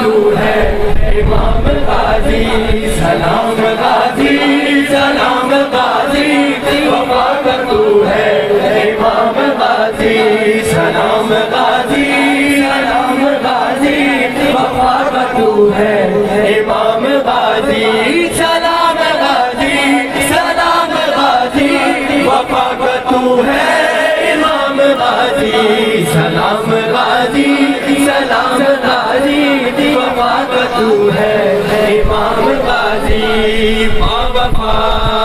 تو ہے امام غازی سلام غازی سلام غازی وفا کا تو ہے امام غازی سلام غازی سلام غازی وفا کا تو ہے امام غازی سلام غازی سلام غازی وفا کا تو ہے امام غازی سلام غازی سلام غازی وفا کا تو ہے امام غازی با وفا